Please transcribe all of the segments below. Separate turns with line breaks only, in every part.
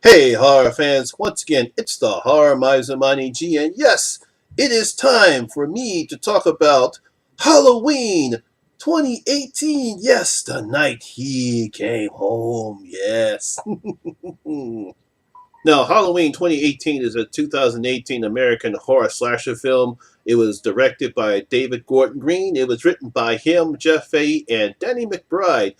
Hey, horror fans, once again, it's the Horror Miser Monty G, and yes, it is time for me to talk about Halloween 2018. Yes, the night he came home. Yes. Now, Halloween 2018 is a 2018 American horror slasher film. It was directed by David Gordon Green. It was written by him, Jeff Fahey, and Danny McBride.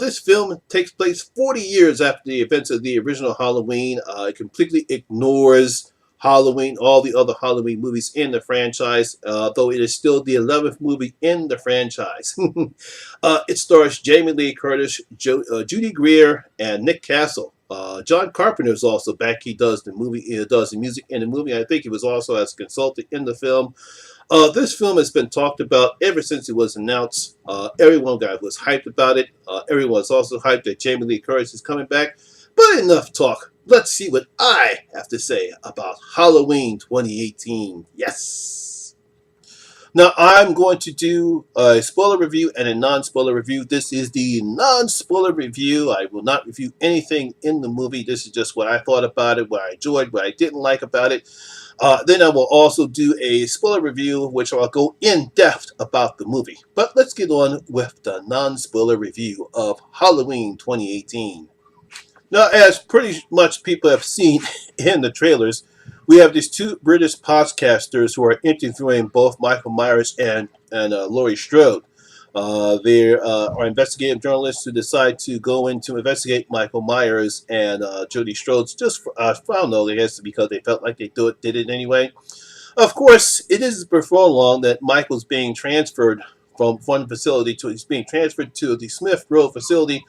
This film takes place 40 years after the events of the original Halloween. It completely ignores Halloween, all the other Halloween movies in the franchise, though it is still the 11th movie in the franchise. It stars Jamie Lee Curtis, Judy Greer, and Nick Castle. John Carpenter is also back. He does the movie. He does the music in the movie. I think he was also as a consultant in the film. This film has been talked about ever since it was announced. Everyone was hyped about it. Everyone was also hyped that Jamie Lee Curtis is coming back. But enough talk. Let's see what I have to say about Halloween 2018. Yes. Now, I'm going to do a spoiler review and a non-spoiler review. This is the non-spoiler review. I will not review anything in the movie. This is just what I thought about it, what I enjoyed, what I didn't like about it. Then I will also do a spoiler review, which I'll go in depth about the movie. But let's get on with the non-spoiler review of Halloween 2018. Now, as pretty much people have seen in the trailers, we have these two British podcasters who are interviewing both Michael Myers and Laurie Strode. They are investigative journalists who decide to go in to investigate Michael Myers and Jodie Strode's just for, I don't know, I guess because they felt like they did it anyway. Of course, it is before long that Michael's being transferred from one facility to he's being transferred to the Smith Road facility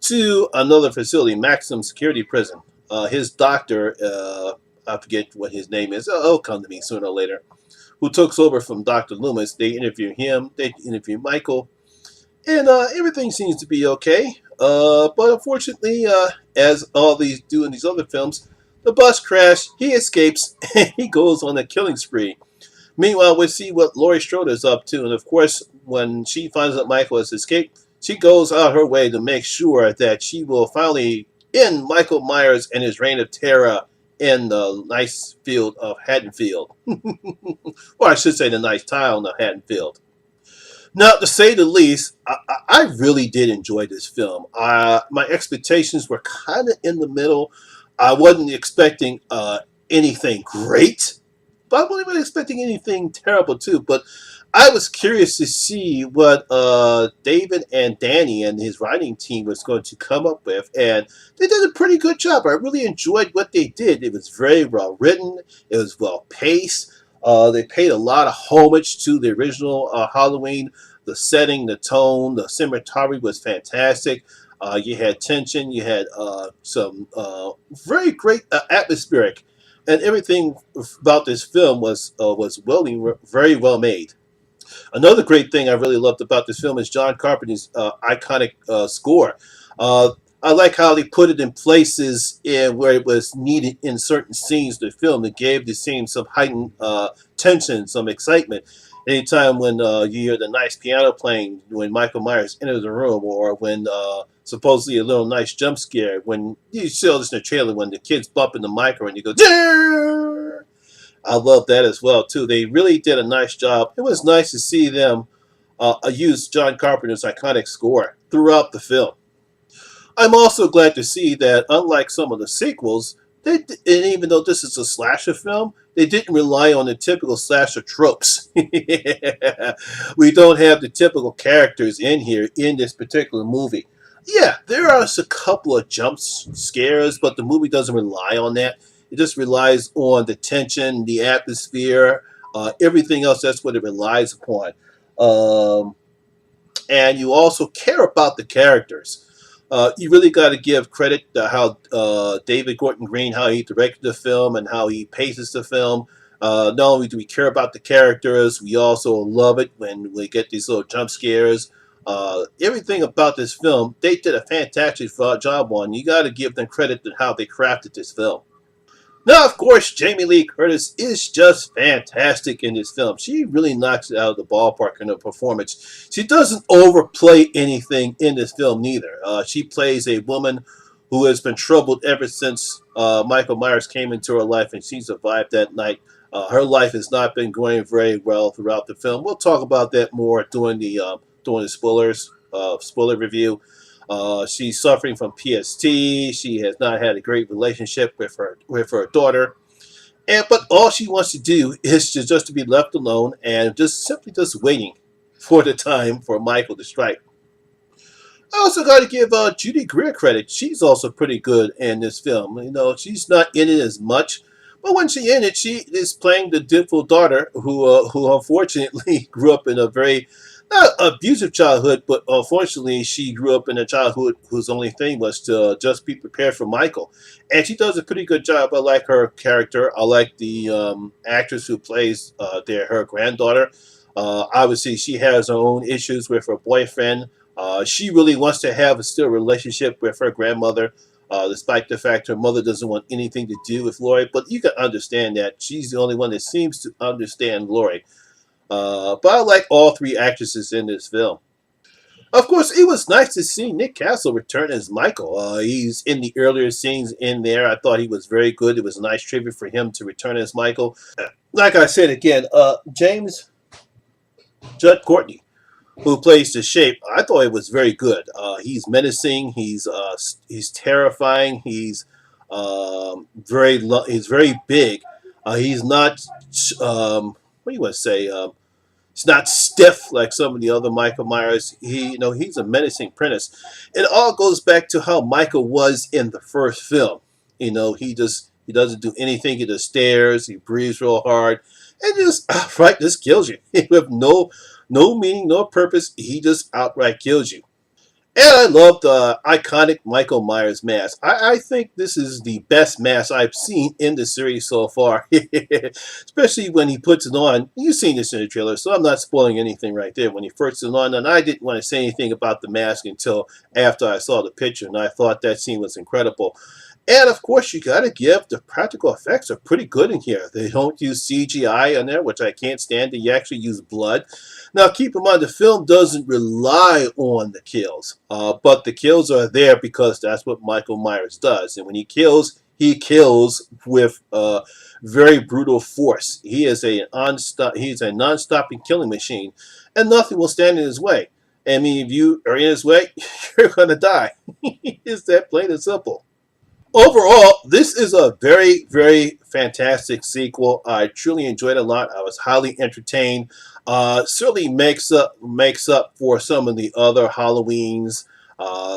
to another facility, maximum security prison. His doctor, I forget what his name is. It'll come to me sooner or later. Who took over from Dr. Loomis? They interview him. They interview Michael, and everything seems to be okay. But unfortunately, as all these do in these other films, the bus crash. He escapes and he goes on a killing spree. Meanwhile, we see what Laurie Strode is up to, and of course, when she finds out Michael has escaped, she goes out her way to make sure that she will finally end Michael Myers and his reign of terror in the nice field of Haddonfield. Or I should say the nice town of Haddonfield. Now, to say the least, I really did enjoy this film. My expectations were kind of in the middle. I wasn't expecting anything great, but I wasn't even expecting anything terrible too. But I was curious to see what David and Danny and his writing team was going to come up with, and they did a pretty good job. I really enjoyed what they did. It was very well written. It was well paced. They paid a lot of homage to the original Halloween. The setting, the tone, the cinematography was fantastic. You had tension. You had some very great atmospheric, and everything about this film was very well made. Another great thing I really loved about this film is John Carpenter's iconic score. Uh, I like how they put it in places where it was needed in certain scenes of the film. It gave the scene some heightened tension, some excitement. Anytime when you hear the nice piano playing when Michael Myers enters the room, or when supposedly a little nice jump scare, when you see all this in the trailer, when the kids bump in the micro and you go, "Dear!" I love that as well too. They really did a nice job. It was nice to see them use John Carpenter's iconic score throughout the film. I'm also glad to see that, unlike some of the sequels, and even though this is a slasher film, they didn't rely on the typical slasher tropes. We don't have the typical characters in here in this particular movie. Yeah, there are a couple of jump scares, but the movie doesn't rely on that. It just relies on the tension, the atmosphere, everything else. That's what it relies upon. Um, and you also care about the characters. You really got to give credit to how David Gordon Green, how he directed the film and how he paces the film. Not only do we care about the characters, we also love it when we get these little jump scares. Everything about this film, they did a fantastic job on. You got to give them credit to how they crafted this film. Now, of course, Jamie Lee Curtis is just fantastic in this film. She really knocks it out of the ballpark in her performance. She doesn't overplay anything in this film, neither. She plays a woman who has been troubled ever since Michael Myers came into her life and she survived that night. Her life has not been going very well throughout the film. We'll talk about that more during the spoiler review. She's suffering from PST. She has not had a great relationship with her daughter, and but all she wants to do is just to be left alone and just waiting for the time for Michael to strike. I also got to give Judy Greer credit. She's also pretty good in this film. You know, she's not in it as much, but when she's in it, she is playing the dutiful daughter who unfortunately grew up in a very not abusive childhood, but unfortunately she grew up in a childhood whose only thing was to just be prepared for Michael, and she does a pretty good job. I like her character. I like the actress who plays her granddaughter. Obviously, she has her own issues with her boyfriend. She really wants to have a still relationship with her grandmother, despite the fact her mother doesn't want anything to do with Laurie. But you can understand that she's the only one that seems to understand Laurie. But I like all three actresses in this film. Of course, it was nice to see Nick Castle return as Michael. He's in the earlier scenes in there. I thought he was very good. It was a nice tribute for him to return as Michael. Like I said again, James Judd Courtney, who plays the Shape, I thought it was very good. He's menacing. He's terrifying. He's very big. He's not what do you want to say? He's not stiff like some of the other Michael Myers. He's a menacing presence. It all goes back to how Michael was in the first film. He doesn't do anything. He just stares. He breathes real hard, and just outright just kills you with no meaning, no purpose. He just outright kills you. And I love the iconic Michael Myers mask. I think this is the best mask I've seen in the series so far. Especially when he puts it on. You've seen this in the trailer, so I'm not spoiling anything right there. When he puts it on, and I didn't want to say anything about the mask until after I saw the picture, and I thought that scene was incredible. And of course, you got to give the practical effects are pretty good in here. They don't use CGI on there, which I can't stand. They actually use blood. Now, keep in mind, the film doesn't rely on the kills, but the kills are there because that's what Michael Myers does. And when he kills with very brutal force. He's a non-stopping killing machine, and nothing will stand in his way. I mean, if you are in his way, you're going to die. It's that plain and simple. Overall, this is a very, very fantastic sequel. I truly enjoyed it a lot. I was highly entertained. Certainly makes up for some of the other Halloweens.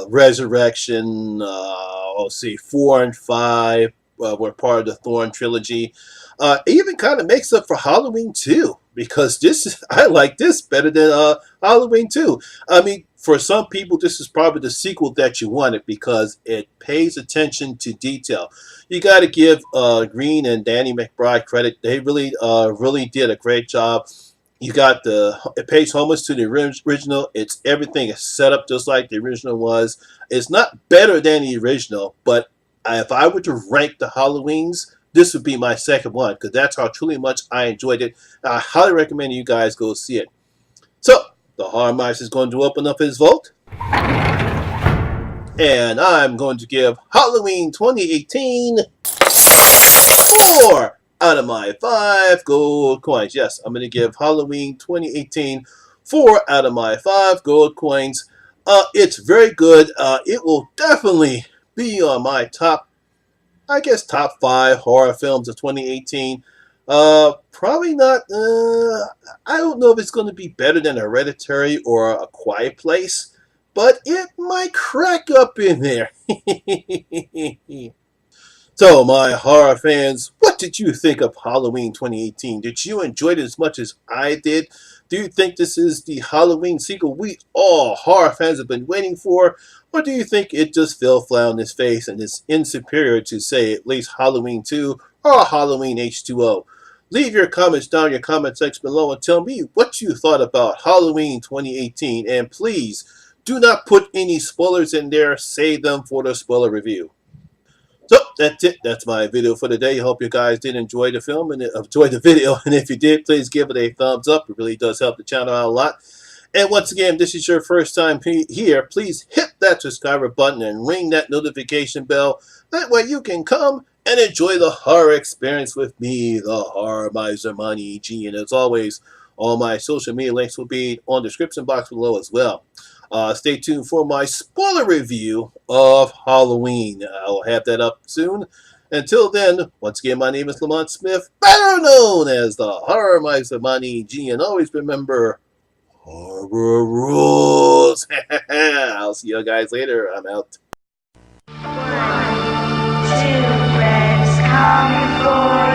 Resurrection, let's see, 4 and 5 were part of the Thorn trilogy. It even kind of makes up for Halloween 2, because I like this better than Halloween 2. I mean, for some people, this is probably the sequel that you wanted because it pays attention to detail. You got to give Green and Danny McBride credit. They really did a great job. It pays homage to the original. Everything is set up just like the original was. It's not better than the original, but if I were to rank the Halloweens, this would be my second one because that's how truly much I enjoyed it. I highly recommend you guys go see it. So, the Horror Miser is going to open up his vote. And I'm going to give Halloween 2018 4 out of my 5 gold coins. Yes, I'm going to give Halloween 2018 4 out of my 5 gold coins. It's very good. It will definitely be on my top 5 horror films of 2018. Probably not. I don't know if it's going to be better than Hereditary or A Quiet Place, but it might crack up in there. So, my horror fans, what did you think of Halloween 2018? Did you enjoy it as much as I did? Do you think this is the Halloween sequel we all horror fans have been waiting for? Or do you think it just fell flat on its face and is insuperior to, say, at least Halloween 2 or Halloween H2O? Leave your comments down in your comment section below and tell me what you thought about Halloween 2018. And please, do not put any spoilers in there. Save them for the spoiler review. So, that's it. That's my video for today. I hope you guys did enjoy the film and enjoy the video. And if you did, please give it a thumbs up. It really does help the channel out a lot. And once again, if this is your first time here, please hit that subscriber button and ring that notification bell. That way you can come and enjoy the horror experience with me, the Horror Miser Monty G. And as always, all my social media links will be on the description box below as well. Stay tuned for my spoiler review of Halloween. I'll have that up soon. Until then, once again, my name is Lamont Smith, better known as the Horror Miser Monty G. And always remember, horror rules. I'll see you guys later. I'm out.
1, 2, let's come for